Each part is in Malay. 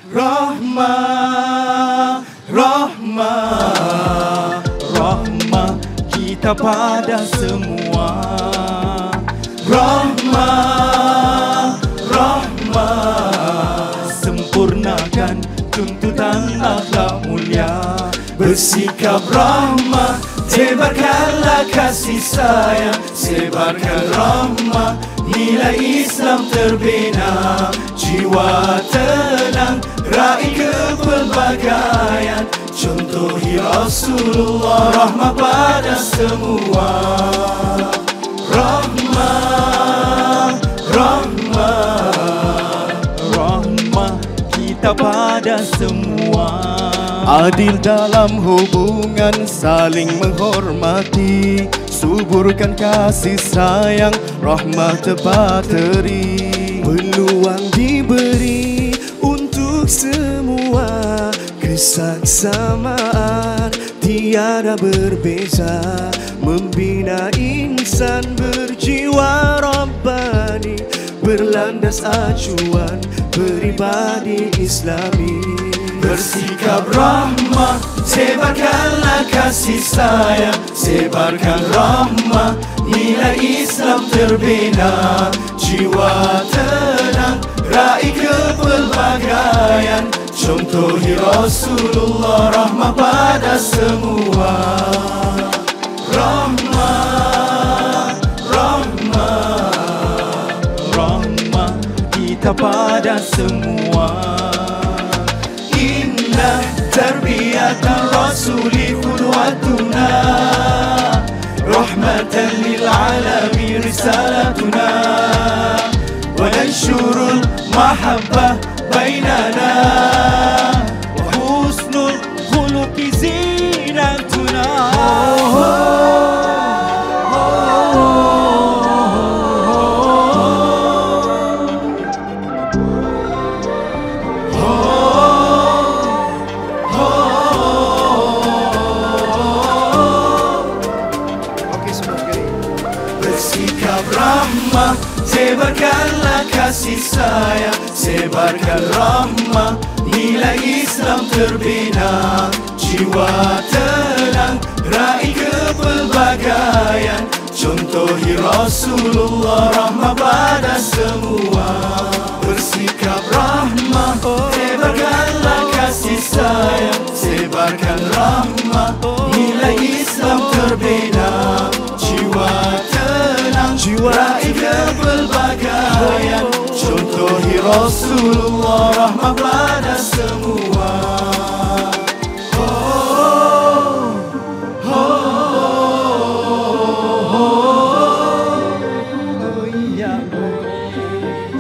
Rahmah, rahmah, rahmah kita pada semua. Rahmah, rahmah, sempurnakan tuntutan akhlak mulia. Bersikap rahmah, sebarkanlah kasih sayang. Sebarkan rahmah, nilai Islam terbina. Jiwa tenang, raih kepelbagaian. Contohi Rasulullah, rahmah pada semua. Rahmah, rahmah, rahmah kita pada semua. Adil dalam hubungan, saling menghormati. Suburkan kasih sayang, rahmah tepat teri. Peluang diberi untuk semua. Kesaksamaan tiada berbeza. Membina insan berjiwa Rabbani. Berlandas acuan peribadi Islami. Bersikap rahmah, sebarkanlah kasih sayang. Sebarkan rahmah, nilai Islam terbina. Jiwa tenang, raih kepelbagaian. Contohi Rasulullah, rahmah pada semua. Rahmah, rahmah, rahmah kita pada semua. Tarbiyatan Rasuli qudwatuna, rahmatan lil alamin risalatuna, wa nanshurul mahabbah bainana, wa husnul khuluqi zinatuna. Sebarkanlah kasih sayang, sebarkan rahmah, nilai Islam terbina. Jiwa tenang, raih kepelbagaian. Contohi Rasulullah, rahmah pada semua. Bersikap rahmah, sebarkanlah kasih sayang, sebarkan rahmah, nilai Islam terbina. Jiwa tenang, raih kepelbagaian. Contohi Rasulullah, rahmah pada semua.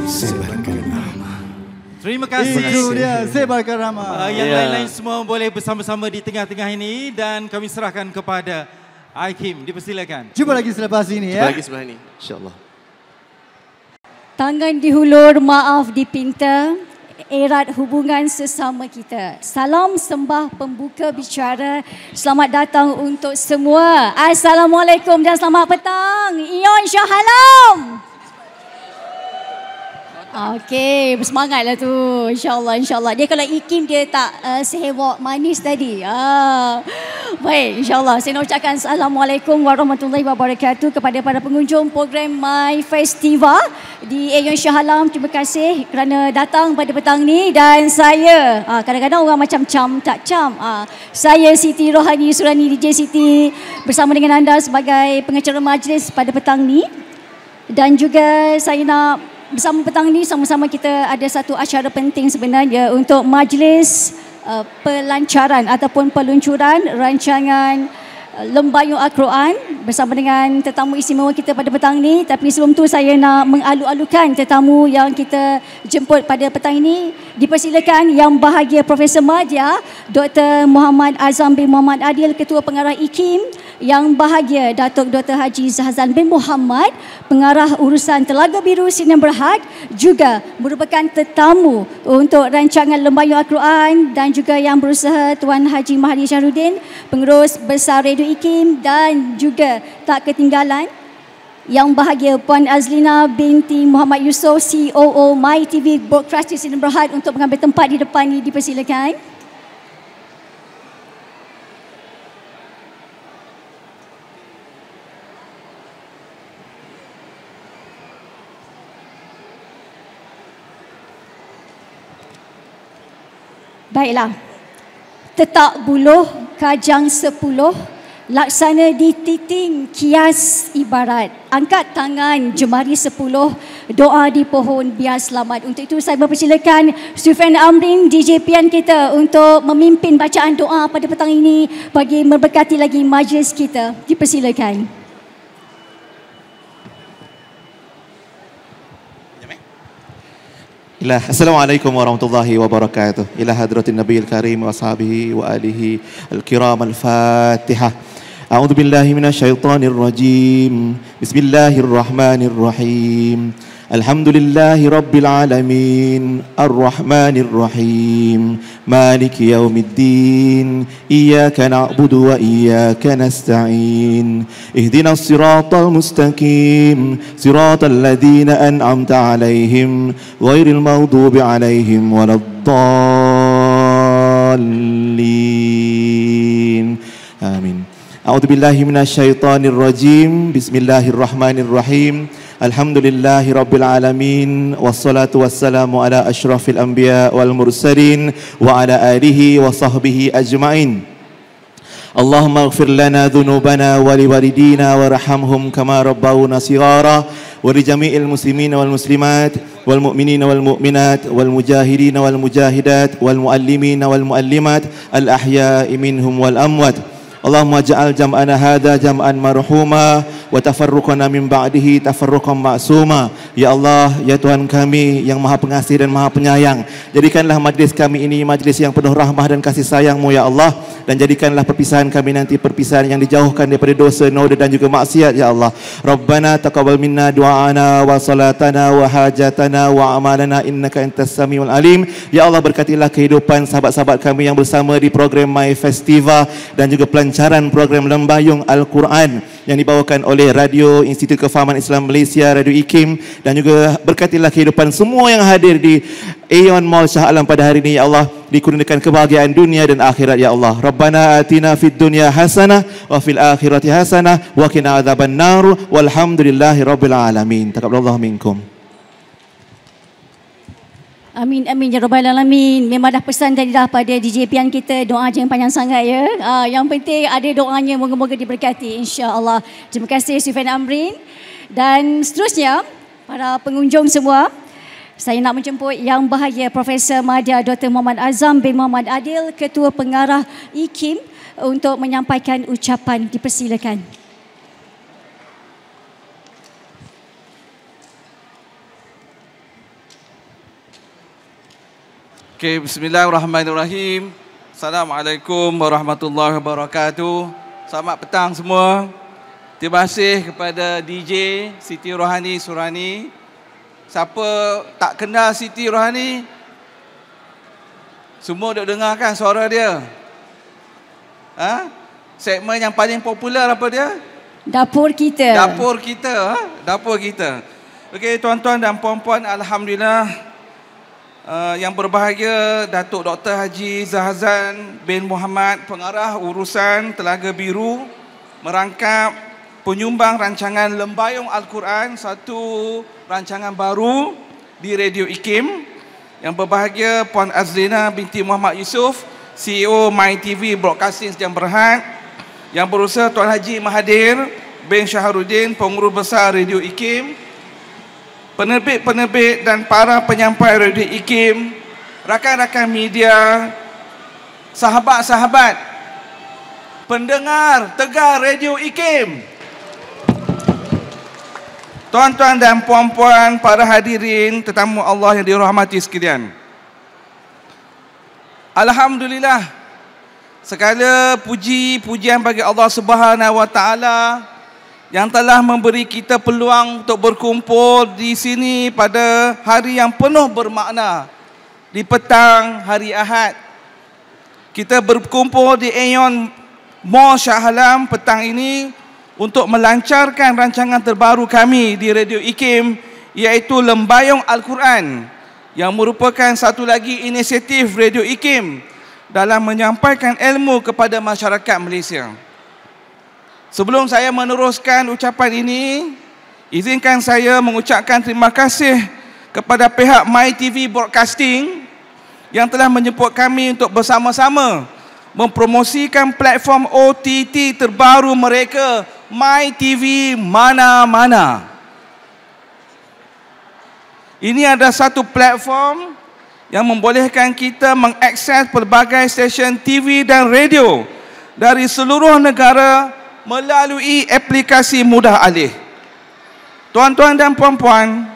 Sebarkan rahmah. Terima kasih. Itu dia, sebarkan rahmah. Yang lain-lain semua boleh bersama-sama di tengah-tengah ini dan kami serahkan kepada Hakim. Dipersilakan. Jumpa lagi selepas ini ya. Jumpa lagi sebelah ini, insyaAllah. Tangan dihulur, maaf dipinta, erat hubungan sesama kita. Salam sembah pembuka bicara. Selamat datang untuk semua. Assalamualaikum dan selamat petang. Ion Shah Alam. Okey, bersemangatlah tu. InsyaAllah, insyaAllah. Dia kalau Ikim dia tak sehewak manis tadi. Baik, insyaAllah. Saya nak ucapkan Assalamualaikum warahmatullahi wabarakatuh kepada para pengunjung program My Festival di Aeon Shah Alam. Terima kasih kerana datang pada petang ni. Dan saya, kadang-kadang orang macam cam tak cam. Saya Siti Rohani Surani DJ Siti bersama dengan anda sebagai pengacara majlis pada petang ni. Dan juga saya nak bersama petang ni sama-sama kita ada satu acara penting sebenarnya untuk majlis pelancaran ataupun peluncuran rancangan Lembayung Al-Quran bersama dengan tetamu istimewa kita pada petang ni. Tapi sebelum tu saya nak mengalu-alukan tetamu yang kita jemput pada petang ini. Dipersilakan Yang Bahagia Profesor Madya Dr. Muhammad Azam bin Muhammad Adil, Ketua Pengarah IKIM. Yang Bahagia Datuk Dr. Haji Zahzan bin Muhammad, Pengarah Urusan Telaga Biru Sdn Bhd, juga merupakan tetamu untuk rancangan Lembayung Al-Quran. Dan juga yang berusaha Tuan Haji Mahdi Syahrudin, Pengurus Besar Radio IKIM. Dan juga tak ketinggalan Yang bahagia Puan Azlina binti Muhammad Yusof, COO My TV Broadcasting Sdn Bhd untuk mengambil tempat di depan ini, dipersilakan. Baiklah. Tetak buluh, kajang 10, laksana di titing kias ibarat. Angkat tangan, jemari 10, doa di pohon biar selamat. Untuk itu saya mempersilakan Sufyan Amrin, DJ Pian kita untuk memimpin bacaan doa pada petang ini bagi memberkati lagi majlis kita. Dipersilakan. Assalamualaikum warahmatullahi wabarakatuh. Ila hadratin nabiyil karim wa ashabihi wa alihi al-kiram al-fatihah. A'udzu billahi minasyaitonir rajim. Bismillahirrahmanirrahim. Alhamdulillahi rabbil alamin. Ar-rahmanir rahim. Maliki yaumiddin. Iyyaka na'budu wa iyyaka nasta'in. Ihdinas siratal mustaqim. Siratal ladzina an'amta 'alaihim ghairil maghdubi 'alaihim waladdallin. Amin. A'udzu billahi minasyaitonir rajim. Bismillahirrahmanirrahim. Alhamdulillahi rabbil alamin. Wassalatu wassalamu ala asyrafil anbiya wal mursalin wa ala alihi wa sahbihi ajma'in. Allahumma ighfir lana dhunubana wa liwalidina warhamhum kama rabbawna shighara wa li jami'il muslimina wal muslimat wal mu'minina wal mu'minat wal mujahidina wal mujahidat wal muallimina wal muallimat al ahya'i minhum wal amwat. Allahumma ja'al jam'ana hadha jam'an marhuma wa tafarruqana min ba'dihi tafarruqan ma'suma. Ya Allah, ya Tuhan kami yang Maha Pengasih dan Maha Penyayang, jadikanlah majlis kami ini majlis yang penuh rahmah dan kasih sayang-Mu ya Allah, dan jadikanlah perpisahan kami nanti perpisahan yang dijauhkan daripada dosa, noda dan juga maksiat ya Allah. Rabbana taqabbal minna du'ana wa salatana wa hajatana wa amalana innaka antas samiul alim. Ya Allah, berkatilah kehidupan sahabat-sahabat kami yang bersama di program My Festival dan juga pelancaran program Lembayung Al-Quran yang dibawakan oleh Radio Institut Kefahaman Islam Malaysia, Radio IKIM, dan juga berkatilah kehidupan semua yang hadir di Aeon Mall Shah Alam pada hari ini ya Allah, dikurniakan kebahagiaan dunia dan akhirat ya Allah. Rabbana atina fid dunya hasanah wa fil akhirati hasanah wa qina adzaban nar walhamdulillahi rabbil alamin. Taqabbalallahu minkum. Amin, amin, ya Rabbal Alamin. Memang dah pesan tadi dah pada DJ Pian kita, doa jangan panjang sangat ya. Yang penting ada doanya, moga-moga diberkati insya-Allah. Terima kasih Sufyan Amrin. Dan seterusnya, para pengunjung semua, saya nak menjemput Yang Bahagia Profesor Madya Dr. Muhammad Azam bin Muhammad Adil, Ketua Pengarah IKIM, untuk menyampaikan ucapan. Dipersilakan. Okay, bismillahirrahmanirrahim. Assalamualaikum warahmatullahi wabarakatuh. Selamat petang semua. Terima kasih kepada DJ Siti Rohani Surani. Siapa tak kenal Siti Rohani? Semua duk dengar kan suara dia? Segmen yang paling popular apa dia? Dapur kita. Dapur kita. Dapur kita. Okey, tuan-tuan dan puan-puan, alhamdulillah. Yang berbahagia Datuk Dr. Haji Zahazan bin Muhammad, Pengarah Urusan Telaga Biru, merangkap penyumbang rancangan Lembayung Al-Quran, satu rancangan baru di Radio IKIM. Yang berbahagia Puan Azlina binti Muhammad Yusof, CEO My TV Broadcasting Sdn Bhd. Yang berusaha Tuan Haji Mahathir bin Syahrudin, Pengurus Besar Radio IKIM, penerbit-penerbit dan para penyampai Radio IKIM, rakan-rakan media, sahabat-sahabat, pendengar Tegar Radio IKIM, tuan-tuan dan puan-puan, para hadirin tetamu Allah yang dirahmati sekalian. Alhamdulillah, segala puji-pujian bagi Allah Subhanahu wa taala yang telah memberi kita peluang untuk berkumpul di sini pada hari yang penuh bermakna, di petang hari Ahad. Kita berkumpul di Aeon Mall Shah Alam petang ini untuk melancarkan rancangan terbaru kami di Radio IKIM, iaitu Lembayung Al-Quran, yang merupakan satu lagi inisiatif Radio IKIM dalam menyampaikan ilmu kepada masyarakat Malaysia. Sebelum saya meneruskan ucapan ini, izinkan saya mengucapkan terima kasih kepada pihak MyTV Broadcasting yang telah menjemput kami untuk bersama-sama mempromosikan platform OTT terbaru mereka, MyTV Mana-Mana. Ini adalah satu platform yang membolehkan kita mengakses pelbagai stesen TV dan radio dari seluruh negara melalui aplikasi mudah alih. Tuan-tuan dan puan-puan,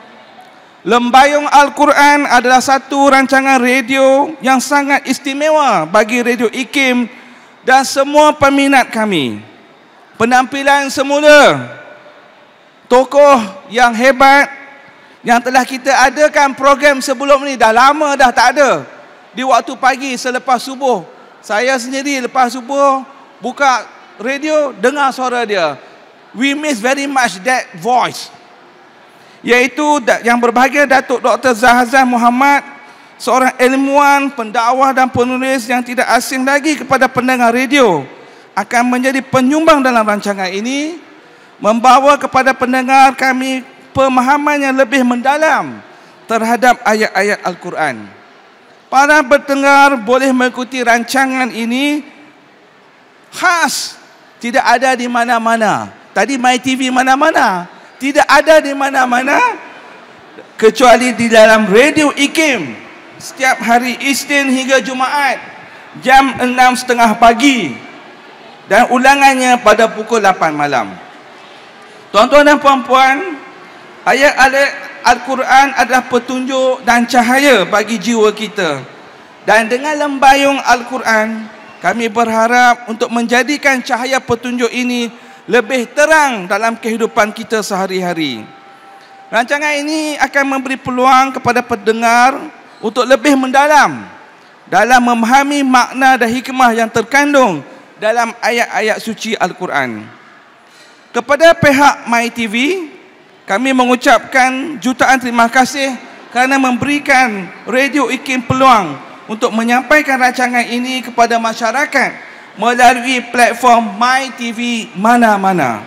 Lembayung Al-Quran adalah satu rancangan radio yang sangat istimewa bagi Radio IKIM dan semua peminat kami. Penampilan semula tokoh yang hebat yang telah kita adakan program sebelum ni, dah lama dah tak ada. Di waktu pagi selepas subuh, saya sendiri lepas subuh buka radio, dengar suara dia. We miss very much that voice. Iaitu yang berbahagia Datuk Dr. Zahazan Muhammad, seorang ilmuwan, pendakwah dan penulis yang tidak asing lagi kepada pendengar radio, akan menjadi penyumbang dalam rancangan ini, membawa kepada pendengar kami pemahaman yang lebih mendalam terhadap ayat-ayat Al-Quran. Para pendengar boleh mengikuti rancangan ini khas, tidak ada di mana-mana. Tadi MyTV Mana-Mana tidak ada di mana-mana kecuali di dalam Radio IKIM setiap hari Isnin hingga Jumaat jam 6.30 pagi dan ulangannya pada pukul 8 malam. Tuan-tuan dan puan-puan, ayat-ayat Al-Quran adalah petunjuk dan cahaya bagi jiwa kita. Dan dengan Lembayung Al-Quran, kami berharap untuk menjadikan cahaya petunjuk ini lebih terang dalam kehidupan kita sehari-hari. Rancangan ini akan memberi peluang kepada pendengar untuk lebih mendalam dalam memahami makna dan hikmah yang terkandung dalam ayat-ayat suci Al-Quran. Kepada pihak MyTV, kami mengucapkan jutaan terima kasih kerana memberikan Radio IKIM peluang untuk menyampaikan rancangan ini kepada masyarakat melalui platform MyTV Mana-Mana.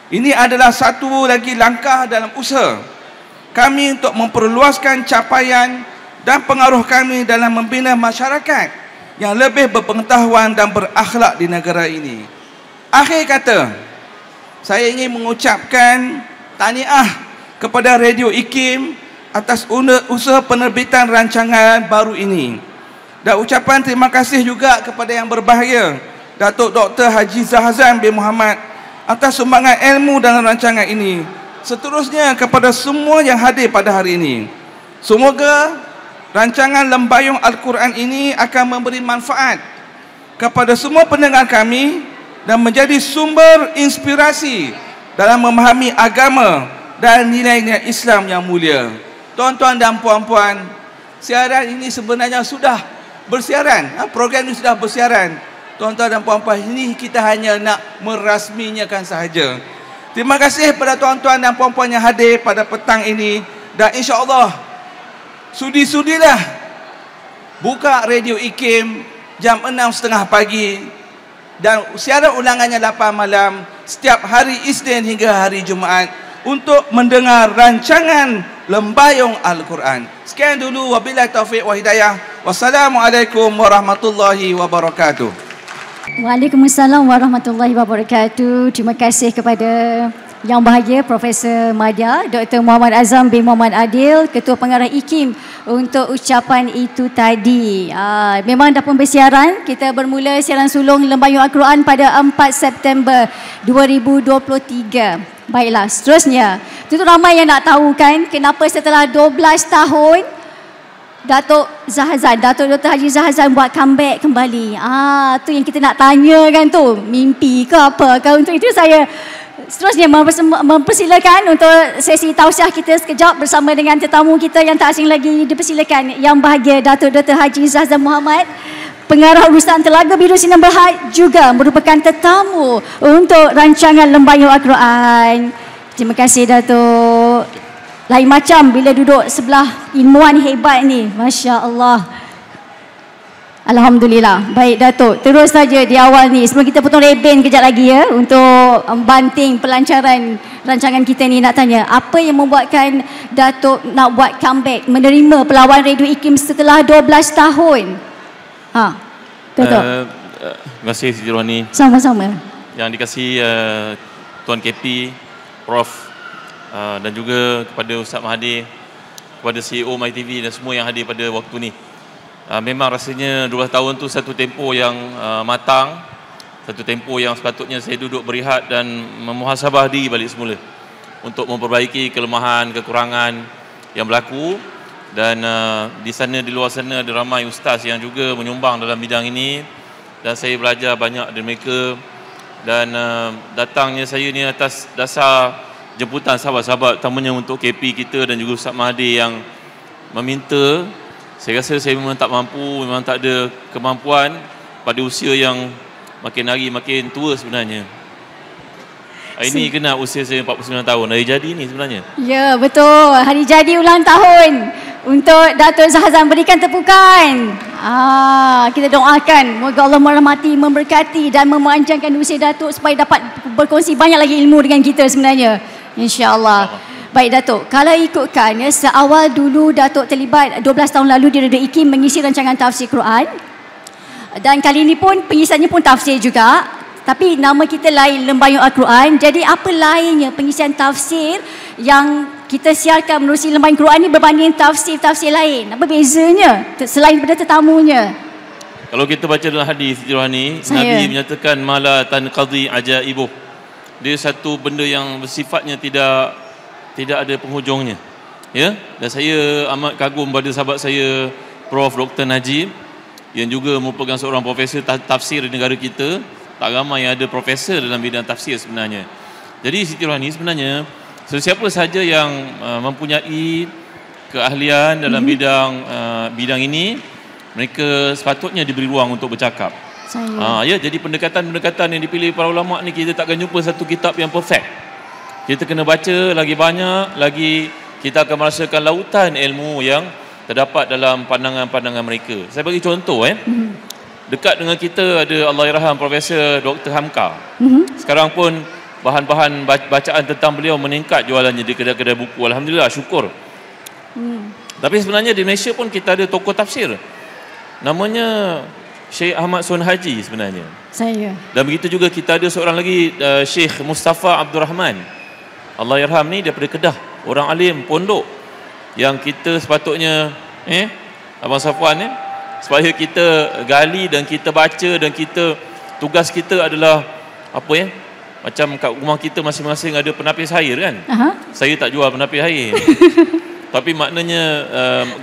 Ini adalah satu lagi langkah dalam usaha kami untuk memperluaskan capaian dan pengaruh kami dalam membina masyarakat yang lebih berpengetahuan dan berakhlak di negara ini. Akhir kata, saya ingin mengucapkan tahniah kepada Radio IKIM atas usaha penerbitan rancangan baru ini. Dan ucapan terima kasih juga kepada yang berbahagia Datuk Dr. Haji Zahazan bin Muhammad atas sumbangan ilmu dalam rancangan ini. Seterusnya kepada semua yang hadir pada hari ini. Semoga rancangan Lembayung Al-Quran ini akan memberi manfaat kepada semua pendengar kami dan menjadi sumber inspirasi dalam memahami agama dan nilai-nilai Islam yang mulia. Tuan-tuan dan puan-puan, siaran ini sebenarnya sudah bersiaran. Program ini sudah bersiaran. Tuan-tuan dan puan-puan, ini kita hanya nak merasmikan sahaja. Terima kasih kepada tuan-tuan dan puan-puan yang hadir pada petang ini. Dan insya-Allah, sudi-sudilah buka Radio IKIM jam 6.30 pagi dan siaran ulangannya 8 malam setiap hari Isnin hingga hari Jumaat untuk mendengar rancangan Lembayung Al-Quran. Sekian dulu, wabillahi taufiq wa hidayah. Wassalamualaikum warahmatullahi wabarakatuh. Waalaikumsalam warahmatullahi wabarakatuh. Terima kasih kepada Yang Bahagia Profesor Madya Dr. Muhammad Azam bin Muhammad Adil, Ketua Pengarah IKIM, untuk ucapan itu tadi. Memang dah pun bersiaran. Kita bermula siaran sulung Lembayung Al-Quran pada 4 September 2023. Baiklah, seterusnya, tentu ramai yang nak tahu kan kenapa setelah 12 tahun Datuk Dr. Haji Zahazan buat comeback kembali. Tu yang kita nak tanya kan tu. Mimpi ke apa ke? Untuk itu saya seterusnya mempersilakan untuk sesi tausiah kita sekejap bersama dengan tetamu kita yang tak asing lagi. Dipersilakan Yang Bahagia Datuk Dr. Haji Zahazan Muhammad Pengarah urusan Telaga Biru Sinar Berhad juga merupakan tetamu untuk rancangan Lembayung Al-Quran. Terima kasih Datuk. Lain macam bila duduk sebelah ilmuwan hebat ni. Masya Allah. Alhamdulillah. Baik Datuk, terus saja di awal ni. Sebelum kita potong reben kejap lagi ya, untuk banting pelancaran rancangan kita ni, nak tanya, apa yang membuatkan Datuk nak buat comeback, menerima pelawaan Radio IKIM setelah 12 tahun? Datuk. Terima kasih Siti Rohani. Sama-sama. Yang dikasihi Tuan KP, Prof, dan juga kepada Ustaz Mahathir, kepada CEO MyTV dan semua yang hadir pada waktu ni. Memang rasanya 12 tahun tu satu tempoh yang matang, satu tempoh yang sepatutnya saya duduk berehat dan memuhasabah diri balik semula untuk memperbaiki kelemahan, kekurangan yang berlaku. Dan di sana, di luar sana ada ramai ustaz yang juga menyumbang dalam bidang ini, dan saya belajar banyak dari mereka. Dan datangnya saya ni atas dasar jemputan sahabat-sahabat, utamanya untuk KP kita dan juga Ustaz Mahathir yang meminta. Saya rasa saya memang tak mampu, memang tak ada kemampuan pada usia yang makin hari makin tua sebenarnya. Ini kena usia saya 49 tahun, hari jadi ni sebenarnya. Ya, betul. Hari jadi ulang tahun untuk Datuk Zahazan, berikan tepukan. Kita doakan moga Allah merahmati, memberkati dan memanjangkan usia Datuk supaya dapat berkongsi banyak lagi ilmu dengan kita sebenarnya. InsyaAllah. Baik Datuk, kalau ikutkan ya, seawal dulu Datuk terlibat 12 tahun lalu di Radio IKIM mengisi rancangan tafsir Quran. Dan kali ini pun pengisiannya pun tafsir juga. Tapi nama kita lain, Lembayung Al-Quran. Jadi apa lainnya pengisian tafsir yang kita siarkan menerusi Lembayung Quran ni berbanding tafsir-tafsir lain? Apa bezanya selain daripada tetamunya? Kalau kita baca dalam hadis Siti Rohani, Nabi menyatakan mala tanqadi ajaibuh. Dia satu benda yang bersifatnya tidak ada penghujungnya. Ya, dan saya amat kagum pada sahabat saya Prof Dr Najib yang juga merupakan seorang profesor tafsir di negara kita. Tak ramai yang ada profesor dalam bidang tafsir sebenarnya. Jadi Siti Rohani, sebenarnya sesiapa sahaja yang mempunyai keahlian dalam bidang ini, mereka sepatutnya diberi ruang untuk bercakap. Ya, jadi pendekatan-pendekatan yang dipilih para ulama ni, kita takkan jumpa satu kitab yang perfect. Kita kena baca lagi banyak, lagi kita akan merasakan lautan ilmu yang terdapat dalam pandangan-pandangan mereka. Saya bagi contoh dekat dengan kita ada Allahyarham Profesor Dr Hamka. Sekarang pun bahan-bahan bacaan tentang beliau meningkat jualannya di kedai-kedai buku. Alhamdulillah, syukur. Tapi sebenarnya di Malaysia pun kita ada tokoh tafsir. Namanya Syekh Ahmad Sun Haji sebenarnya. Dan begitu juga kita ada seorang lagi Syekh Mustafa Abdul Rahman. Allahyarham ni daripada Kedah, orang alim pondok yang kita sepatutnya Abang Safwan supaya kita gali dan kita baca, dan kita tugas kita adalah macam kat rumah kita masing-masing ada penapis air kan. Saya tak jual penapis air. Tapi maknanya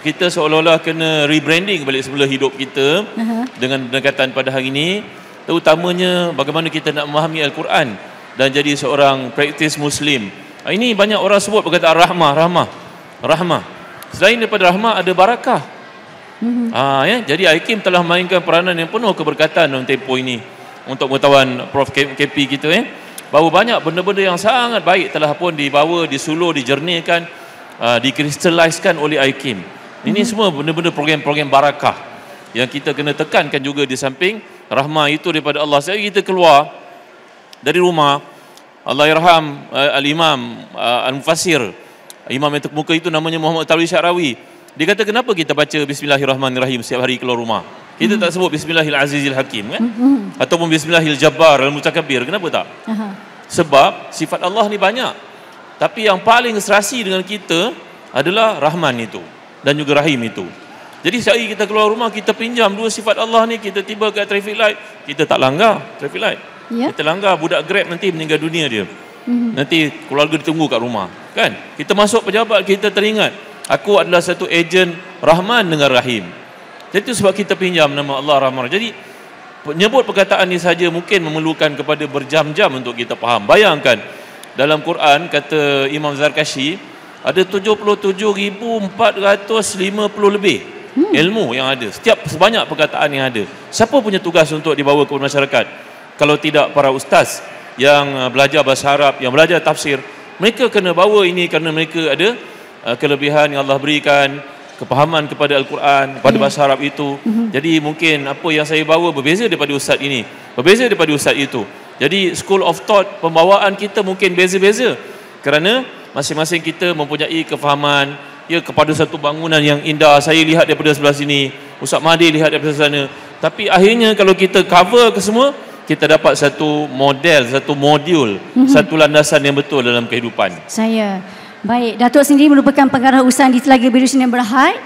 kita seolah-olah kena rebranding balik semula hidup kita dengan pendekatan pada hari ini, terutamanya bagaimana kita nak memahami Al-Quran dan jadi seorang praktis Muslim. Ini banyak orang sebut perkataan rahmah. Selain daripada rahmah ada barakah. Jadi IKIM telah mainkan peranan yang penuh keberkatan dalam tempoh ini. Untuk pengetahuan Prof KP kita bahawa banyak benda-benda yang sangat baik telah pun dibawa, disulur, dijernihkan, dikristaliskan oleh IKIM. Ini semua benda-benda program-program barakah yang kita kena tekankan juga di samping rahmah itu daripada Allah. Saya kita keluar dari rumah, Allahyarham Al-Imam Al-Mufassir, imam yang terkemuka itu namanya Muhammad Tarwi Syarawi. Dia kata, kenapa kita baca Bismillahirrahmanirrahim setiap hari keluar rumah? Kita tak sebut Bismillahirrahmanirrahim Hakim kan? Ataupun Bismillahirrahmanirrahim Al-Mutakabbir. Kenapa tak? Sebab sifat Allah ni banyak. Tapi yang paling serasi dengan kita adalah Rahman itu dan juga Rahim itu. Jadi sehari kita keluar rumah, kita pinjam dua sifat Allah ni, kita tiba kat traffic light, kita tak langgar traffic light. Kita langgar, budak Grab nanti meninggal dunia dia. Nanti keluarga ditunggu kat rumah. Kan? Kita masuk pejabat, kita teringat, aku adalah satu ejen Rahman dengan Rahim. Jadi itu sebab kita pinjam nama Allah Rahman. Jadi menyebut perkataan ini saja mungkin memerlukan kepada berjam-jam untuk kita faham. Bayangkan dalam Quran kata Imam Zarkashi ada 77,450 lebih ilmu yang ada, sebanyak perkataan yang ada. Siapa punya tugas untuk dibawa kepada masyarakat? Kalau tidak para ustaz yang belajar bahasa Arab, yang belajar tafsir, mereka kena bawa ini kerana mereka ada kelebihan yang Allah berikan, kepahaman kepada Al-Quran, pada bahasa Arab itu. Jadi mungkin apa yang saya bawa berbeza daripada ustaz ini, berbeza daripada ustaz itu. Jadi school of thought, pembawaan kita mungkin beza-beza kerana masing-masing kita mempunyai kefahaman ya kepada satu bangunan yang indah. Saya lihat daripada sebelah sini, Ustaz Mahdi lihat daripada sana. Tapi akhirnya kalau kita cover ke semua, kita dapat satu model, satu modul, satu landasan yang betul dalam kehidupan. Baik, Datuk sendiri merupakan pengarah usaha di Telaga Biru Sdn Bhd.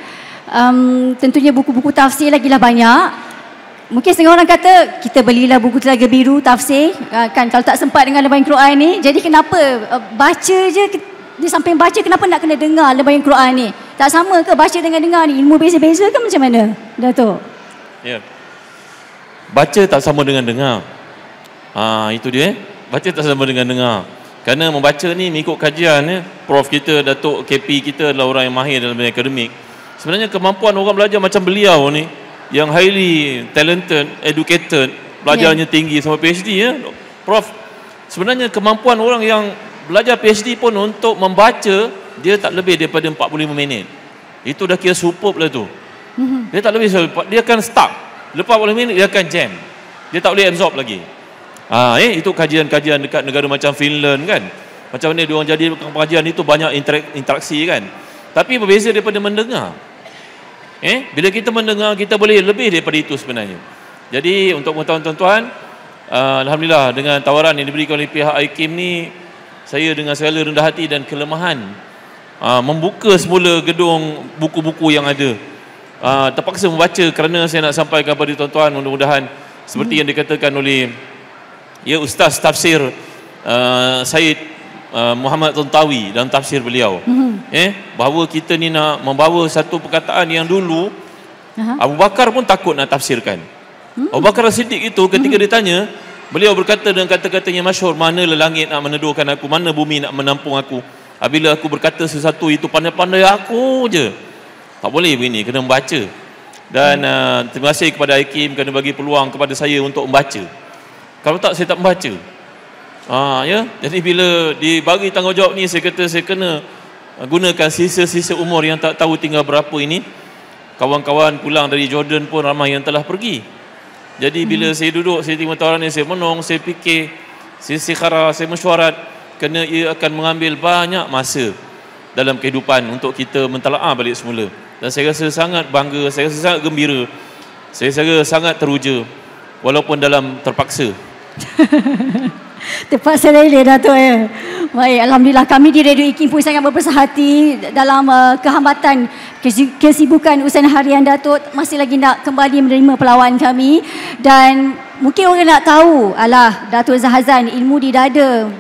Tentunya buku-buku tafsir lagilah banyak. Mungkin setengah orang kata, kita belilah buku Telaga Biru tafsir, kan kalau tak sempat dengan Lebayan Quran ni. Jadi kenapa baca je, dia sampai baca kenapa nak kena dengar Lebayan Quran ni? Tak sama ke baca dengan dengar ni? Ilmu beza-beza ke macam mana, Datuk? Ya. Baca tak sama dengan dengar. Itu dia. Baca tak sama dengan dengar. Kerana membaca ni mengikut kajian ya, Prof kita, Datuk KP kita adalah orang yang mahir dalam bidang akademik. Sebenarnya kemampuan orang belajar macam beliau ni, yang highly talented, educated, belajarnya tinggi sampai PhD ya, Prof. Sebenarnya kemampuan orang yang belajar PhD pun untuk membaca, dia tak lebih daripada 45 minit. Itu dah kira superb lah tu. Dia tak lebih, dia akan stuck. Lepas 45 minit dia akan jam. Dia tak boleh absorb lagi. Itu kajian-kajian dekat negara macam Finland kan. Macam mana dia orang jadi pengajian itu banyak interaksi kan. Tapi berbeza daripada mendengar. Bila kita mendengar, kita boleh lebih daripada itu sebenarnya. Jadi untuk tuan-tuan, alhamdulillah dengan tawaran yang diberikan oleh pihak IKIM ni, saya dengan segala rendah hati dan kelemahan membuka semula gedung buku-buku yang ada. Terpaksa membaca kerana saya nak sampaikan kepada tuan-tuan, mudah-mudahan seperti yang dikatakan oleh Ustaz Tafsir Syed Muhammad Tontawi dalam tafsir beliau, bahawa kita ni nak membawa satu perkataan yang dulu Abu Bakar pun takut nak tafsirkan. Abu Bakar As-Siddiq itu ketika ditanya, beliau berkata dengan kata-katanya masyhur, manalah langit nak menedurkan aku, mana bumi nak menampung aku. Apabila aku berkata sesuatu itu pandai-pandai aku je. Tak boleh begini, kena membaca. Dan terima kasih kepada IKIM kerana bagi peluang kepada saya untuk membaca. Kalau tak, saya tak membaca. Jadi bila dibagi tanggungjawab ni, saya kata saya kena gunakan sisa-sisa umur yang tak tahu tinggal berapa ini. Kawan-kawan pulang dari Jordan pun ramai yang telah pergi. Jadi bila saya duduk, saya terima tawaran ni, saya menung, saya fikir, saya istikhara, saya mesyuarat, kerana ia akan mengambil banyak masa dalam kehidupan untuk kita mentalaah balik semula. Dan saya rasa sangat bangga, saya rasa sangat gembira, saya rasa sangat teruja, walaupun dalam terpaksa. Terpaksa rela Datuk ya. Baik, alhamdulillah kami di Radio IKIM pun sangat berbesar hati dalam kehambatan kesibukan usaha harian Datuk, masih lagi nak kembali menerima pelawaan kami. Dan mungkin orang nak tahu, alah Datuk Zahazan ilmu di dada,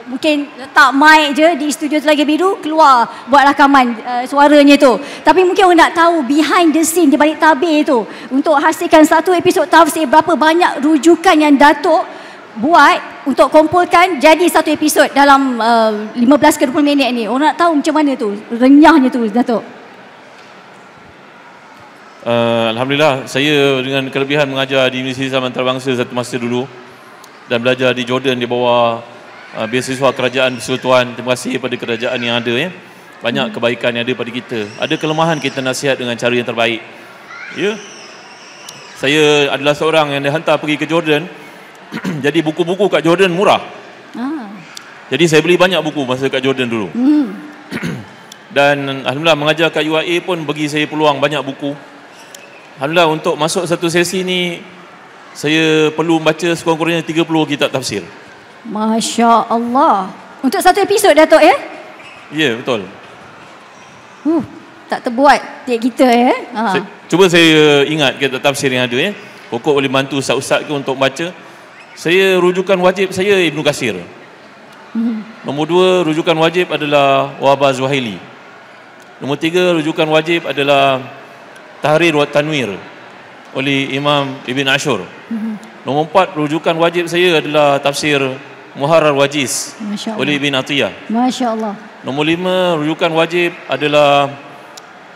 mungkin letak mic je di studio Telaga Biru, keluar buat rakaman suaranya tu. Tapi mungkin orang nak tahu behind the scene, di balik tabir tu, untuk hasilkan satu episod tafsir, berapa banyak rujukan yang Datuk buat untuk kumpulkan jadi satu episod dalam 15 ke 20 minit ni. Orang nak tahu macam mana tu, renyahnya tu Datuk. Alhamdulillah, saya dengan kelebihan mengajar di Universiti Antarabangsa satu masa dulu dan belajar di Jordan di bawah beasiswa kerajaan persekutuan. Terima kasih kepada kerajaan yang ada ya. Banyak kebaikan yang ada pada kita. Ada kelemahan, kita nasihat dengan cara yang terbaik. Ya. Saya adalah seorang yang dihantar pergi ke Jordan. Jadi buku-buku kat Jordan murah. Jadi saya beli banyak buku masa kat Jordan dulu. Dan alhamdulillah mengajar kat UIA pun bagi saya peluang banyak buku. Alhamdulillah untuk masuk satu sesi ni saya perlu membaca sekurang-kurangnya 30 kitab tafsir. Masya Allah. Untuk satu episod Datuk ya? Ya, betul. Tak terbuat tiap kita ya. Cuba saya ingat kitab tafsir yang ada ya. Pokok boleh bantu ustaz-ustaz ke untuk baca. Saya rujukan wajib saya Ibnu Katsir. Nombor 2 rujukan wajib adalah Wahbah Zuhaili. Nombor 3 rujukan wajib adalah Tahrir wa Tanwir oleh Imam Ibn Ashur. Nombor 4 rujukan wajib saya adalah tafsir Muharrar Wajiz oleh Ibn Atiyah. Masya Allah. Nombor 5 rujukan wajib adalah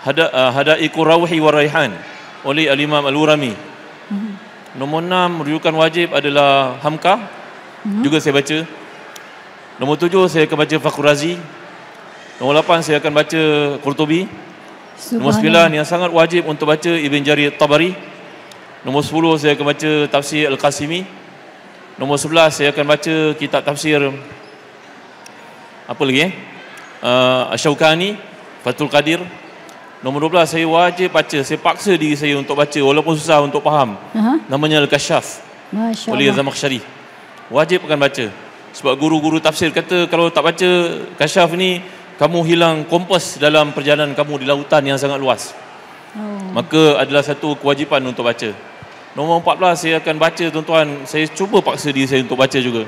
Hadaiqur Rawhi wa Raihan oleh Al-Imam Al-Urami. Nombor 6 rujukan wajib adalah Hamka, juga saya baca. Nombor 7 saya akan baca Fakhr Razi. Nombor 8 saya akan baca Qurtubi. Nombor 9 yang sangat wajib untuk baca Ibn Jarir Tabari. Nombor 10 saya akan baca tafsir Al-Qasimi. Nombor 11 saya akan baca kitab tafsir apa lagi Asy-Syaukani, Fathul Qadir. Nombor 12 saya wajib baca, saya paksa diri saya untuk baca walaupun susah untuk faham. Namanya Al-Kasyaf oleh Zamakhsyari. Wajib akan baca. Sebab guru-guru tafsir kata kalau tak baca Kasyaf ni kamu hilang kompas dalam perjalanan kamu di lautan yang sangat luas. Maka adalah satu kewajipan untuk baca. Nombor 14 saya akan baca tuan-tuan, saya cuba paksa diri saya untuk baca juga.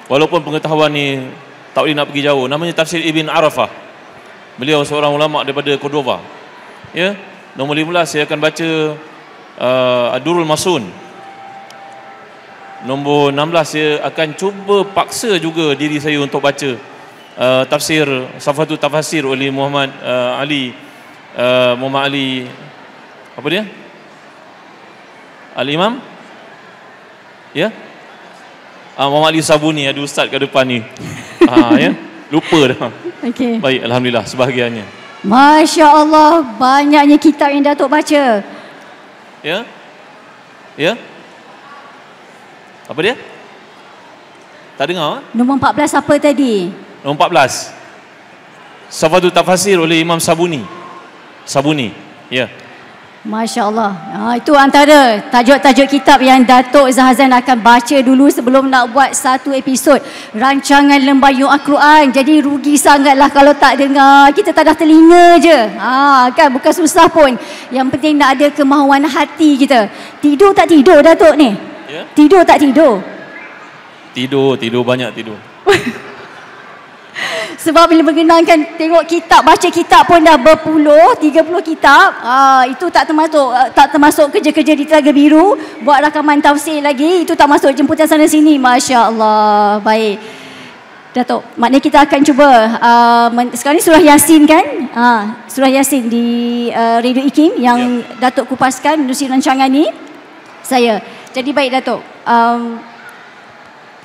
Walaupun pengetahuan ni tak boleh nak pergi jauh. Namanya Tafsir Ibn Arafah. Beliau seorang ulama daripada Cordova. Ya. Nombor 15 saya akan baca Ad-Durrul Masun. Nombor 16 saya akan cuba paksa juga diri saya untuk baca tafsir Safatul Tafasir oleh Muhammad Ali apa dia? Al-Imam? Ya? Muhammad Ali Sabuni, ada ustaz kat depan ni. Ya, lupa dah. Okey. Baik, alhamdulillah sebahagiannya. Masya Allah, banyaknya kitab yang Datuk baca. Ya? Ya? Apa dia? Tak dengar? Nombor 14 apa tadi? Nombor 14. Safatul Tafasir oleh Imam Sabuni. Ya. Masya Allah. Itu antara tajuk-tajuk kitab yang Datuk Zahazan akan baca dulu sebelum nak buat satu episod rancangan Lembayung Al-Quran. Jadi rugi sangatlah kalau tak dengar. Kita tak ada telinga je. Kan bukan susah pun. Yang penting nak ada kemahuan hati kita. Tidur tak tidur Datuk ni? Ya? Tidur tak tidur? Tidur banyak tidur. Sebab bila mengenangkan tengok kitab, baca kitab pun dah 30 kitab. Itu tak termasuk kerja-kerja di Telaga Biru, buat rakaman tafsir lagi, itu tak masuk jemputan sana sini. Masya Allah. Baik Datuk, maknanya kita akan cuba sekarang ni surah Yasin kan? Surah Yasin di Radio IKIM yang Datuk kupaskan menerusi rancangan ni saya. Jadi baik Datuk,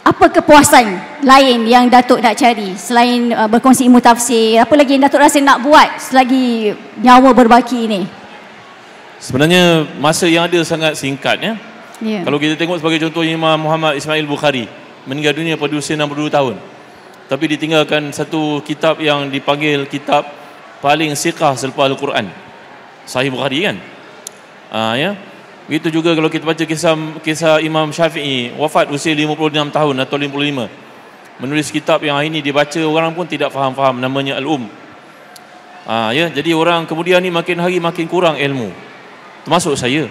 apa kepuasan lain yang Datuk nak cari selain berkongsi ilmu tafsir? Apa lagi yang Datuk rasa nak buat selagi nyawa berbaki ni? Sebenarnya masa yang ada sangat singkat ya. Yeah. Kalau kita tengok sebagai contoh Imam Muhammad Ismail Bukhari meninggal dunia pada usia 62 tahun. Tapi ditinggalkan satu kitab yang dipanggil kitab paling siqah selepas Al-Quran. Sahih Bukhari kan? Ya. Begitu juga kalau kita baca kisah Imam Syafi'i wafat usia 56 tahun atau 55. Menulis kitab yang hari ini dibaca orang pun tidak faham-faham, namanya Al-Um. Ya, jadi orang kemudian ni makin hari makin kurang ilmu. Termasuk saya.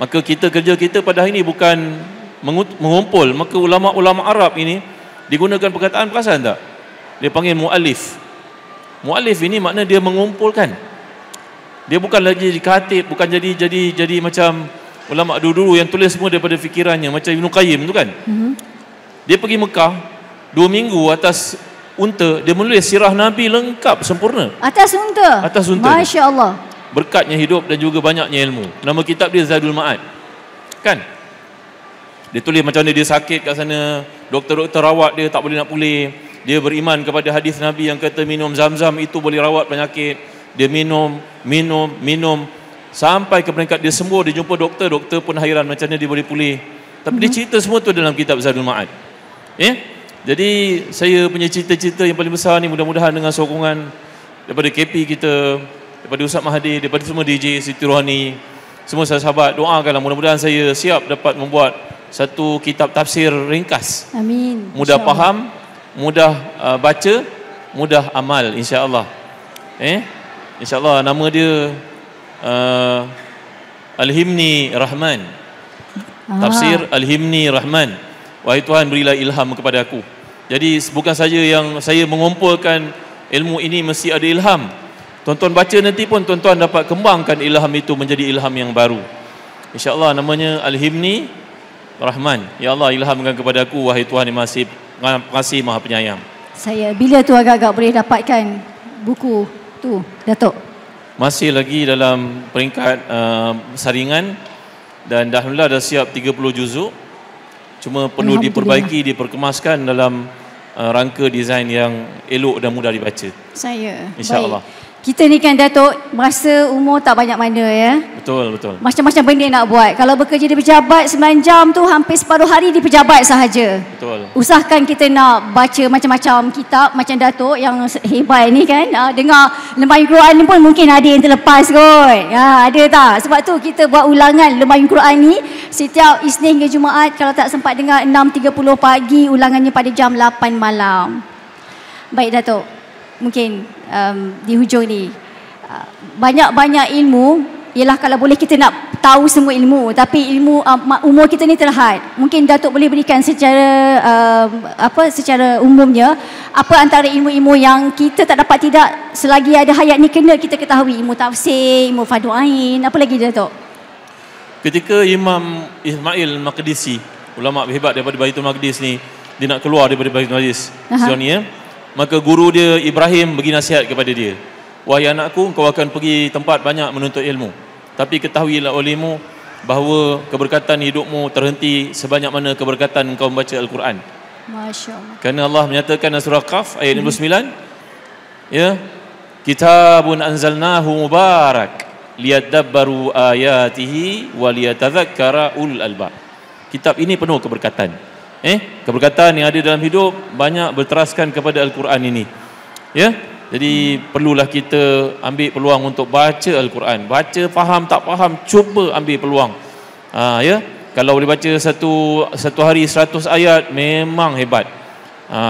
Maka kerja kita pada hari ini bukan mengumpul. Maka ulama-ulama Arab ini digunakan perkataan, perasan tak? Dia panggil mu'alif. Mu'alif ini makna dia mengumpulkan. Dia bukan lagi jadi khatib, bukan jadi macam ulama dulu yang tulis semua daripada fikirannya macam Ibn Qayyim tu kan. Dia pergi Mekah 2 minggu atas unta, dia menulis sirah Nabi lengkap sempurna. Atas unta. Masya Allah. Berkatnya hidup dan juga banyaknya ilmu. Nama kitab dia Zadul Ma'ad. Kan? Dia tulis macam mana dia sakit kat sana, doktor-doktor rawat dia tak boleh nak pulih. Dia beriman kepada hadis Nabi yang kata minum Zam-Zam itu boleh rawat penyakit. Dia minum sampai ke peringkat dia sembuh. Dia jumpa doktor pun hairan macam mana dia boleh pulih. Tapi dia cerita semua tu dalam kitab Zadul Ma'ad. Jadi saya punya cita-cita yang paling besar ni, mudah-mudahan dengan sokongan daripada KP kita, daripada Ustaz Mahathir, daripada semua DJ Siti Rohani, semua sahabat, doakanlah mudah-mudahan saya siap dapat membuat satu kitab tafsir ringkas. Amin. Mudah faham, mudah baca, mudah amal, insya-Allah. InsyaAllah nama dia Al-Himni Rahman. Tafsir Al-Himni Rahman. Wahai Tuhan, berilah ilham kepada aku. Jadi bukan saja yang saya mengumpulkan ilmu ini mesti ada ilham. Tuan-tuan baca nanti pun tuan-tuan dapat kembangkan ilham itu menjadi ilham yang baru. InsyaAllah namanya Al-Himni Rahman. Ya Allah, ilhamkan kepada aku wahai Tuhan yang Maha Pengasih Maha Penyayang. Saya bila tu agak-agak boleh dapatkan buku tu Datuk? masih lagi dalam peringkat saringan dan alhamdulillah dah siap 30 juzuk. Cuma perlu diperbaiki, diperkemaskan dalam rangka desain yang elok dan mudah dibaca. Saya. InsyaAllah. Kita ni kan Datuk, masa umur tak banyak mana ya. Betul, betul. Macam-macam benda nak buat. Kalau bekerja di pejabat 9 jam tu hampir separuh hari di pejabat sahaja. Betul. Usahakan kita nak baca macam-macam kitab macam Datuk yang hebat ni kan. Dengar lembayan Quran ni pun mungkin ada yang terlepas kot. Ada tak? Sebab tu kita buat ulangan lembayan Quran ni setiap Isnin hingga Jumaat. Kalau tak sempat dengar 6.30 pagi, ulangannya pada jam 8 malam. Baik Datuk. Mungkin di hujung ni banyak-banyak ilmu ialah kalau boleh kita nak tahu semua ilmu, tapi ilmu umur kita ni terhad. Mungkin Datuk boleh berikan secara secara umumnya apa antara ilmu-ilmu yang kita tak dapat tidak selagi ada hayat ni kena kita ketahui. Ilmu tafsir, ilmu fardu ain, apa lagi Datuk? Ketika Imam Ismail Maqdisi, ulama hebat daripada Baitul Maqdis ni, dia nak keluar daripada Baitul Maqdis sebenarnya, maka guru dia Ibrahim bagi nasihat kepada dia, wahai anakku, kau akan pergi tempat banyak menuntut ilmu, tapi ketahuilah olehmu bahawa keberkatan hidupmu terhenti sebanyak mana keberkatan kau membaca Al-Quran. Masya Allah. Kerana Allah menyatakan dalam surah Qaf ayat 59, ya, kitabun anzalnahu mubarak liyadabbaru ayatihi wa liyatadzakkara ulul albab. Kitab ini penuh keberkatan. Keberkatan yang ada dalam hidup banyak berteraskan kepada Al-Quran ini. Ya, jadi perlulah kita ambil peluang untuk baca Al-Quran. Baca, faham tak faham, cuba ambil peluang. Ya, kalau boleh baca satu hari 100 ayat memang hebat.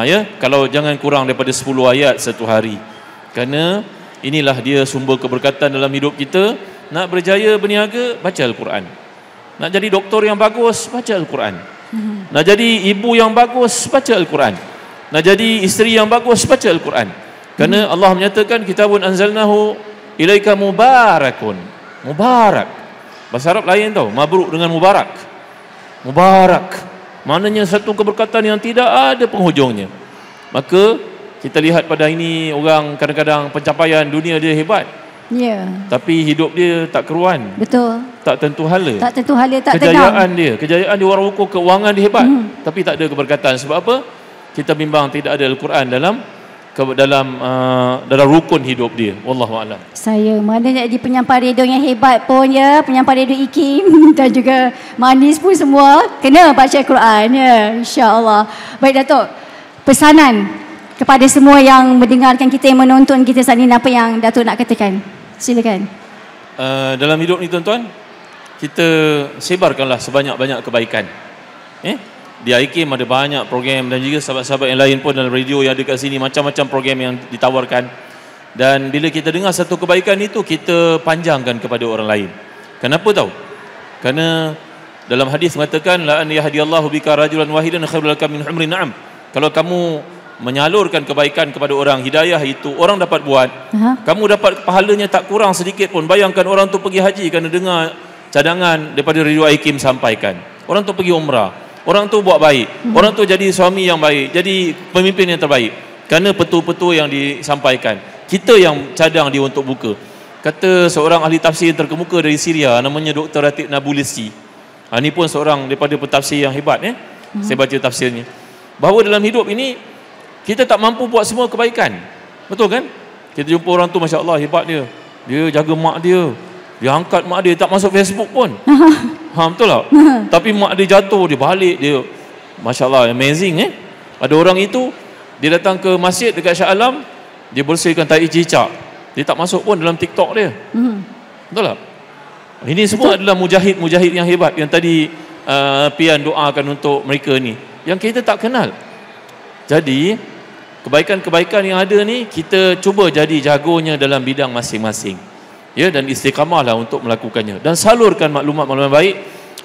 Ya, kalau jangan kurang daripada 10 ayat satu hari. Kerana inilah dia sumber keberkatan dalam hidup kita. Nak berjaya berniaga, baca Al-Quran. Nak jadi doktor yang bagus, baca Al-Quran. Nak jadi ibu yang bagus, baca Al-Quran. Nak jadi isteri yang bagus, baca Al-Quran. Kerana Allah menyatakan kitabun anzalnahu ilaika mubarakun. Mubarak. Bahasa Arab lain tau, mabruk dengan mubarak. Mubarak maknanya satu keberkatan yang tidak ada penghujungnya. Maka kita lihat pada ini orang kadang-kadang pencapaian dunia dia hebat. Ya. Tapi hidup dia tak keruan. Betul. Tak tentu hala. Tak tentu hala, tak kejayaan tenang. Kejayaan dia orang ukur, keuangan dia hebat, tapi tak ada keberkatan. Sebab apa? Kita bimbang tidak ada Al-Quran dalam rukun hidup dia. Wallahu a'lam. Saya mana nak jadi penyampai radio yang hebat pun ya, penyampai radio IKIM dan juga manis pun semua kena baca Al-Quran ya, insya-Allah. Baik Datuk, pesanan kepada semua yang mendengarkan kita, yang menonton kita saat ini, apa yang Datuk nak katakan? Silakan. Dalam hidup ni tuan-tuan, kita sebarkanlah sebanyak-banyak kebaikan. Di IKIM ada banyak program dan juga sahabat-sahabat yang lain pun dalam radio yang ada kat sini, macam-macam program yang ditawarkan. Dan bila kita dengar satu kebaikan itu, kita panjangkan kepada orang lain. Kenapa tahu? Kerana dalam hadis mengatakan la an yahdiyallahu bika rajulan wahidan khairul laka min humrin na'am. Kalau kamu menyalurkan kebaikan kepada orang, hidayah itu orang dapat buat, kamu dapat pahalanya tak kurang sedikit pun. Bayangkan orang tu pergi haji kerana dengar cadangan daripada radio IKIM sampaikan. Orang tu pergi umrah, orang tu buat baik, orang tu jadi suami yang baik, jadi pemimpin yang terbaik kerana petua-petua yang disampaikan. Kita yang cadang dia untuk buka. Kata seorang ahli tafsir terkemuka dari Syria, namanya Dr. Ratib Nabulsi. Ini pun seorang daripada pentafsir yang hebat. Saya baca tafsirnya, bahawa dalam hidup ini kita tak mampu buat semua kebaikan. Betul kan? Kita jumpa orang tu, Masya Allah, hebat dia. Dia jaga mak dia. Dia angkat mak dia, tak masuk Facebook pun. Betul tak? Tapi mak dia jatuh, dia balik. Dia, Masya Allah, amazing. Ada orang itu, dia datang ke masjid dekat Shah Alam, dia bersihkan tai cicak. Dia tak masuk pun dalam TikTok dia. Betul tak? Ini semua adalah mujahid-mujahid yang hebat, yang tadi Pian doakan untuk mereka ni, yang kita tak kenal. Jadi kebaikan-kebaikan yang ada ni kita cuba jadi jagonya dalam bidang masing-masing. Ya, dan istiqamahlah untuk melakukannya dan salurkan maklumat-maklumat baik.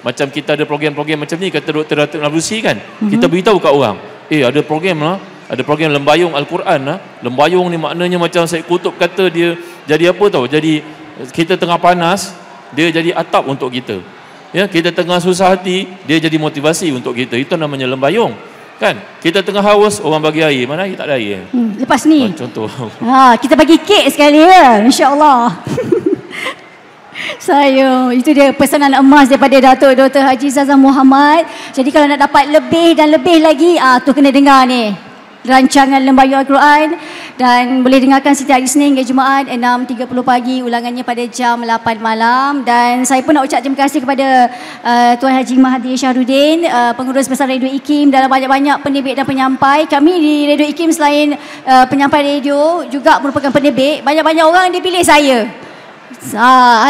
Macam kita ada program-program macam ni, kata Dr. Ratib Nabulsi kan, kita beritahu kat orang, ada program lah, ada program lembayung Al-Quran lah. Lembayung ni maknanya macam Syed Qutb kata, dia jadi apa tahu? Jadi kita tengah panas, dia jadi atap untuk kita. Ya, kita tengah susah hati, dia jadi motivasi untuk kita. Itu namanya lembayung. Kan? Kita tengah haus, orang bagi air. Mana air? Tak ada air. Lepas ni. Contoh. Kita bagi kek sekali ya, insya-Allah. Saya, itu dia pesanan emas daripada Datuk Dr. Haji Zahzan Muhammad. Jadi kalau nak dapat lebih dan lebih lagi, tu kena dengar ni rancangan Lembayu Al-Quran, dan boleh dengarkan setiap hari Isnin hingga Jumaat 6.30 pagi, ulangannya pada jam 8 malam. Dan saya pun nak ucap terima kasih kepada Tuan Haji Mahathir Syahrudin, pengurus besar Radio IKIM, dan banyak-banyak pendebik dan penyampai. Kami di Radio IKIM selain penyampai radio juga merupakan pendebik. Banyak-banyak orang dia pilih saya.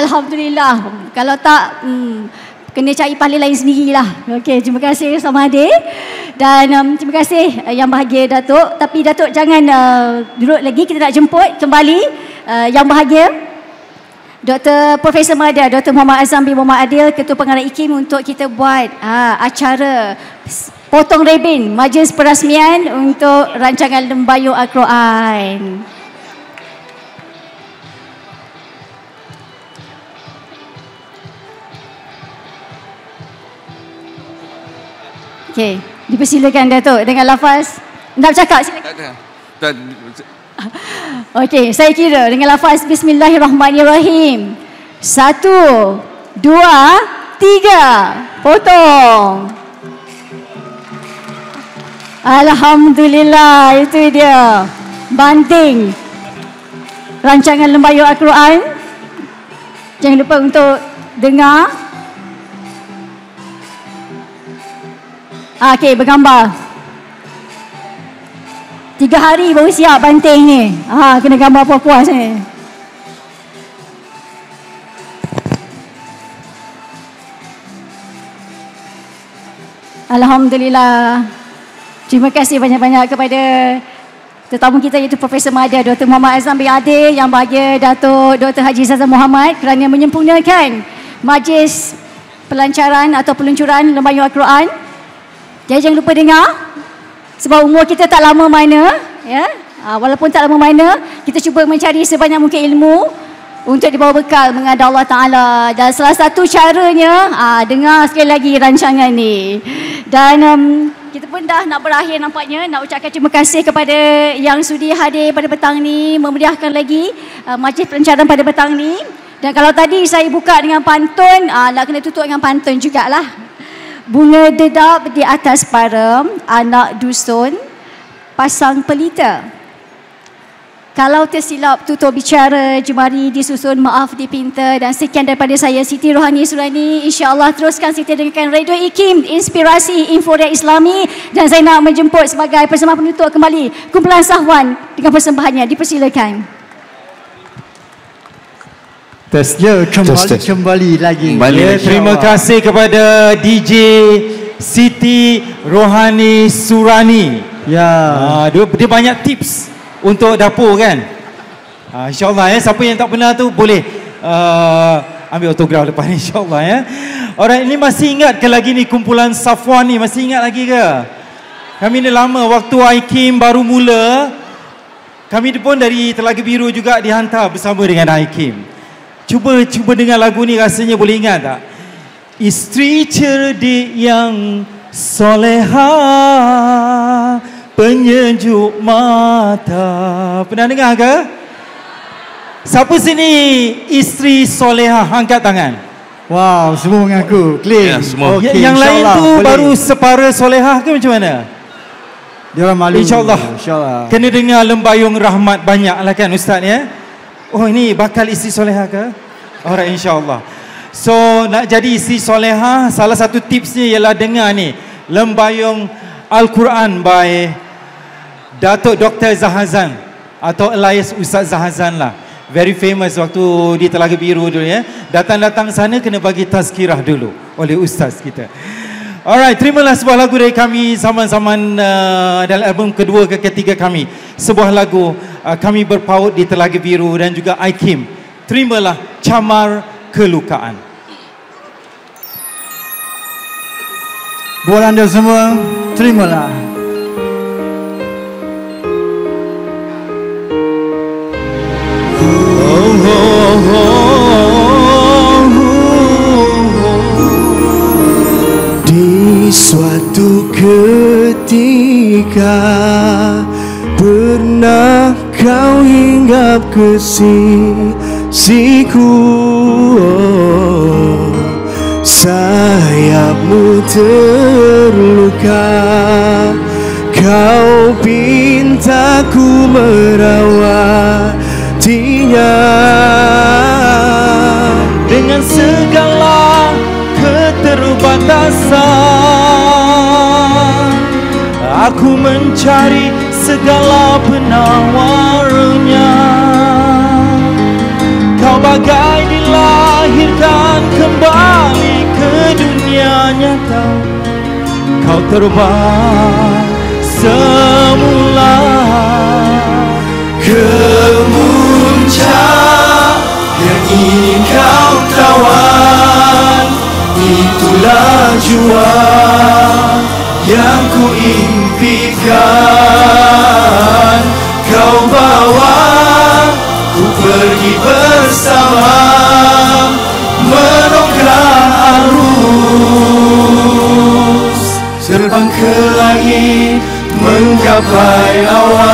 Alhamdulillah. Kalau tak kena cari pahala lain sendirilah. Okey, terima kasih sama hadir. Dan terima kasih yang bahagia Datuk. Tapi Datuk jangan duduk lagi, kita nak jemput kembali yang bahagia Dr. Profesor Mada, Dr. Muhammad Azam bin Muhammad Adil, Ketua Pengarah IKIM, untuk kita buat acara potong rebin majlis perasmian untuk rancangan Lembayu Al-Quran. Okey, dipersilakan Datuk dengan lafaz. Nak bercakap silakan. Tak ada. Okey, saya kira dengan lafaz Bismillahirrahmanirrahim. 1, 2, 3. Potong. Alhamdulillah, itu dia. Banting rancangan Lembayu Al-Quran. Jangan lupa untuk dengar. Okey, bergambar. 3 hari baru siap banting ni. Kena gambar puas-puas ni. Alhamdulillah. Terima kasih banyak-banyak kepada tetamu kita, iaitu Profesor Mada, Dr. Muhammad Azam bin Adil, yang bahagia Datuk Dr. Haji Zahzan Muhammad, kerana menyempurnakan majlis pelancaran atau peluncuran Lembayu Al-Quran. Jadi jangan lupa dengar, sebab umur kita tak lama mana, ya. Walaupun tak lama mana, kita cuba mencari sebanyak mungkin ilmu untuk dibawa bekal menghadap Allah Ta'ala. Dan salah satu caranya, dengar sekali lagi rancangan ni. Dan kita pun dah nak berakhir nampaknya. Nak ucapkan terima kasih kepada yang sudi hadir pada petang ni, memeriahkan lagi majlis pelancaran pada petang ni. Dan kalau tadi saya buka dengan pantun, nak kena tutup dengan pantun jugalah. Bunga dedap di atas param, anak dusun pasang pelita. Kalau tersilap tutur bicara, jemari disusun, maaf dipinta. Dan sekian daripada saya, Siti Rohani Surani. InsyaAllah teruskan Siti dengarkan Radio IKIM, inspirasi info dan Islami. Dan saya nak menjemput sebagai persembahan penutup kembali kumpulan Sahwan dengan persembahannya. Dipersilakan. Kembali lagi. Terima kasih kepada DJ Siti Rohani Surani. Ya. Dia banyak tips untuk dapur kan. InsyaAllah siapa yang tak pernah tu boleh ambil autograf lepas ni insyaAllah ya. Alright, ini masih ingat ke lagi ni kumpulan Safwan ni? Masih ingat lagi ke? Kami ni lama, waktu IKIM baru mula, kami pun dari Telaga Biru juga dihantar bersama dengan IKIM. Cuba dengar lagu ni, rasanya boleh ingat tak? Isteri cerdik yang soleha, penyejuk mata. Pernah dengar ke? Siapa sini isteri soleha? Angkat tangan. Wow, semua mengaku. Clean. Ya, semua. Okay, yang lain tu boleh. baru separa soleha ke macam mana? Dia orang malu. InsyaAllah. Kena dengar Lembayung Rahmat banyak lah kan Ustaz ya? Oh, ini bakal isteri soleha ke? Alright, insyaAllah. So, nak jadi isteri soleha, salah satu tipsnya ialah dengar ni Lembayung Al-Quran by Datuk Dr. Zahazan atau alias Ustaz Zahazan lah. Very famous waktu di Telaga Biru dulu ya. Datang-datang sana kena bagi tazkirah dulu oleh Ustaz kita. Alright, terimalah sebuah lagu dari kami zaman-zaman dalam album kedua ke ketiga kami. Sebuah lagu kami berpaut di Telaga Biru dan juga IKIM. Terimalah Camar Kelukaan. Buat anda semua, terimalah. Di suatu ketika pernah kau hinggap ke sini siku, sayapmu terluka. Kau pintaku merawatinya. Dengan segala keterbatasan, aku mencari segala penawarnya. Kau bagai dilahirkan kembali ke dunia nyata. Kau terbang semula ke puncak yang ingin kau tawan. Itulah jua yang ku impikan. Kau bawa ku pergi bersama, menongkrang arus, terbang ke langit, menggapai awan.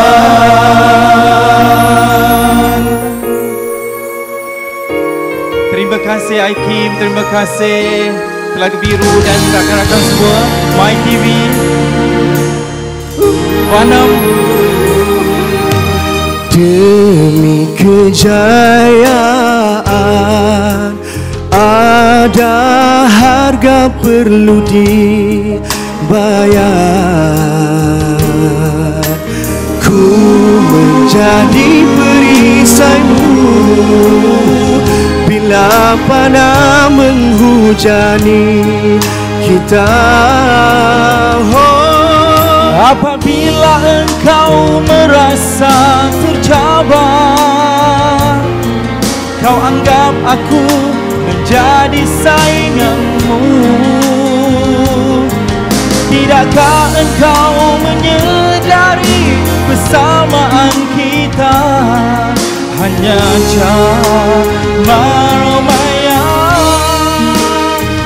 Terima kasih Aikim, terima kasih Telaga Biru dan rakan-rakan semua My TV, Vanam. Demi kejayaan ada harga perlu dibayar. Ku menjadi perisaimu bila panas menghujani kita. Apabila engkau merasa tercabar, kau anggap aku menjadi sainganmu. Tidakkah engkau menyadari persamaan kita hanya camar maya?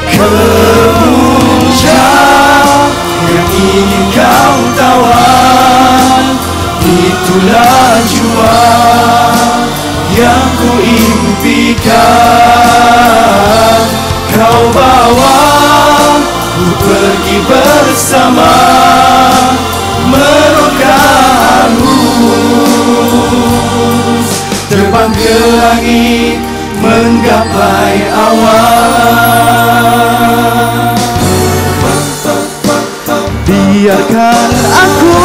Kepuncak yang ingin kau tawan, itulah jua yang ku impikan. Kau bawa ku pergi bersama, menongkrang arus, terbang ke langit, menggapai awan. Biarkan aku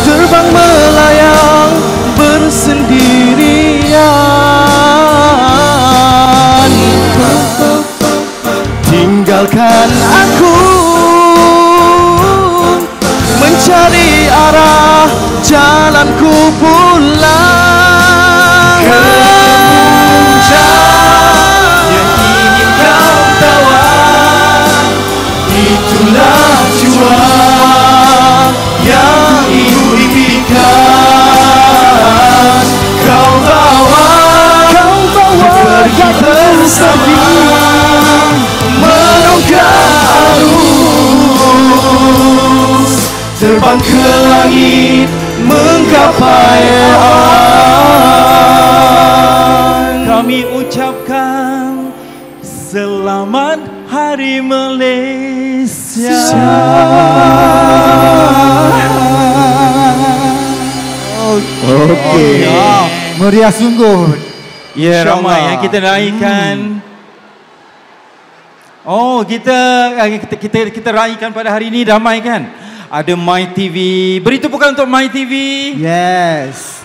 terbang melayang bersendirian. Tinggalkan aku mencari arah jalanku pulang. Kepuncak yang ingin kau tawan, itulah jua yang impikan. Kau bawa pergi bersama, menongkrang arus, terbang ke langit, menggapai awan. Kami ucapkan selamat Hari Malaysia. Okey. Meriah sungguh. Ya, ramai yang kita raikan. Oh, kita raikan pada hari ini ramai kan? Ada My TV. Beri tepukan untuk My TV. Yes.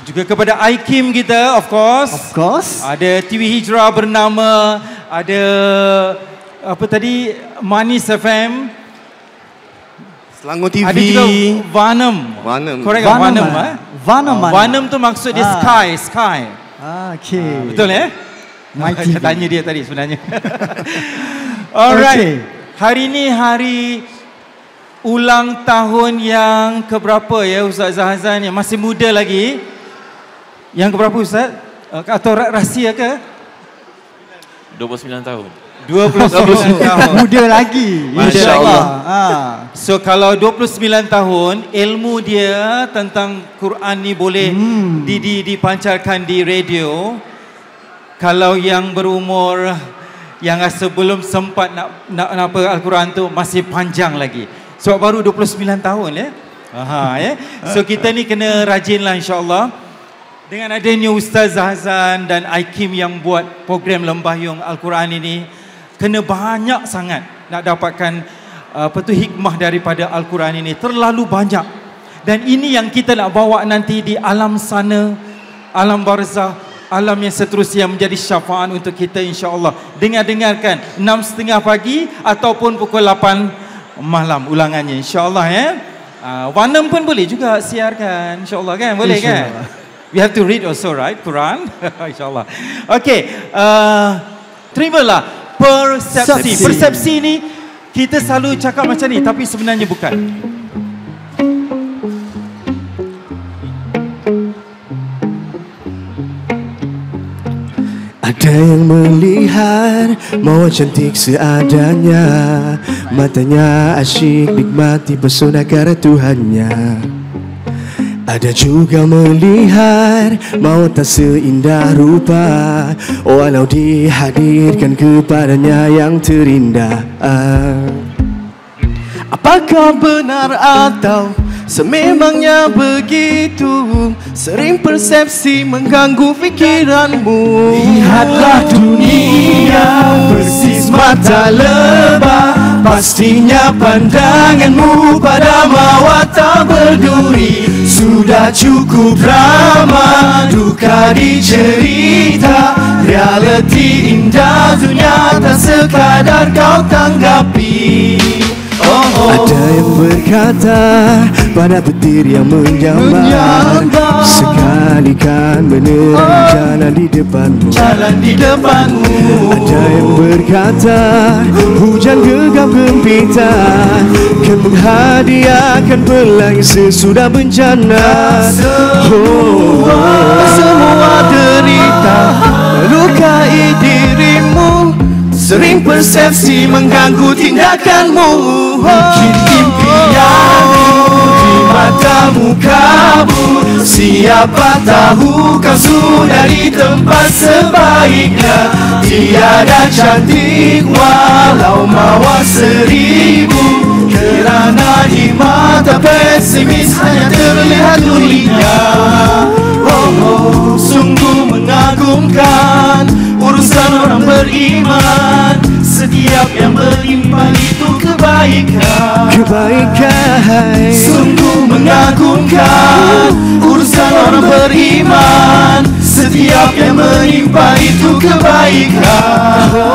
Juga kepada Aikim kita, of course. Of course. Ada TV Hijrah bernama, ada apa tadi, Manis FM. Selangor TV. Ada juga Vanam. Correct kan? Vanam. Vanam tu maksud dia sky. Okey. Betul ya? My TV. Saya tanya dia tadi sebenarnya. Alright. Okay. Hari ini hari ulang tahun yang keberapa ya Ustaz Zahazan, yang masih muda lagi? Yang keberapa Ustaz? Atau rahsia ke? 29 tahun. 29 tahun. Muda lagi. Masya Allah. So kalau 29 tahun, ilmu dia tentang Quran ni boleh dipancarkan di radio. Kalau yang berumur yang rasa belum sempat nak apa Al-Quran tu masih panjang lagi. Sebab baru 29 tahun ya. So kita ni kena rajinlah insya-Allah. Dengan adanya Ustaz Zahazan dan Aikim yang buat program Lembahyung Al-Quran ini, kena banyak sangat nak dapatkan hikmah daripada Al-Quran ini. Terlalu banyak. Dan ini yang kita nak bawa nanti di alam sana, alam barzah, alam yang seterusnya menjadi syafaat untuk kita insya-Allah. Dengarkan 6.30 pagi ataupun pukul 8 malam ulangannya insya-Allah ya. Warna pun boleh juga siarkan insya-Allah kan? Boleh kan? We have to read also, right? Quran. InsyaAllah. Okay. Terimalah persepsi. Persepsi ni kita selalu cakap macam ni, tapi sebenarnya bukan. Ada yang melihat mawar cantik seadanya, matanya asyik nikmati pesona karya Tuhannya. Ada juga melihat mau tak seindah rupa, walau dihadirkan kepadanya yang terindah. Apakah benar atau sememangnya begitu? Sering persepsi mengganggu fikiranmu. Lihatlah dunia persis mata lebah, pastinya pandanganmu pada mawar tak berduri. Sudah cukup drama, duka dicerita, realiti indah dunia tak sekadar kau tanggapi. Ada yang berkata pada petir yang menjambar, sekali kan menerang jalan di depanmu. Ada yang berkata hujan gegap gempita kan menghadiahkan pelangi sesudah bencana. Semua derita melukai dirimu, sering persepsi mengganggu tindakanmu. Mungkin impianmu di matamu kabur, siapa tahu kau sudah di tempat sebaiknya. Tiada cantik walau mawar 1000, kerana di mata pesimis hanya terlihat durinya. Sungguh mengagumkan urusan orang beriman, setiap yang menimpa itu kebaikan. Sungguh mengagumkan urusan orang beriman, setiap yang menimpa itu kebaikan.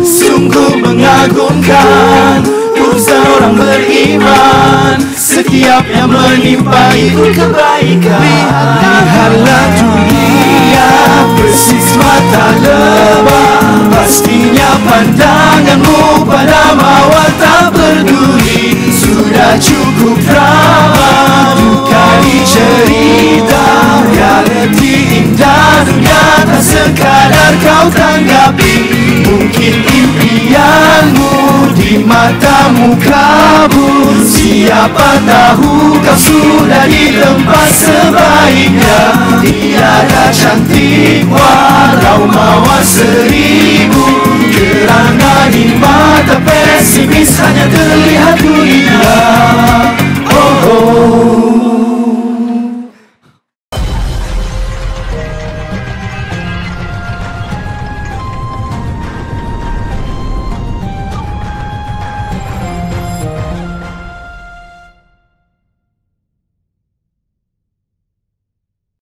Sungguh mengagumkan urusan orang beriman, setiap yang menimpa itu kebaikan. Lihatlah dunia persis mata lebah, pastinya pandanganmu pada mawar tak berduri. Sudah cukup drama, duka dicerita, realiti indah dunia tak sekadar kau tanggapi. Mungkin impianmu di matamu kabur, siapa tahu kau sudah di tempat sebaiknya. Tiada cantik walau mawar 1000,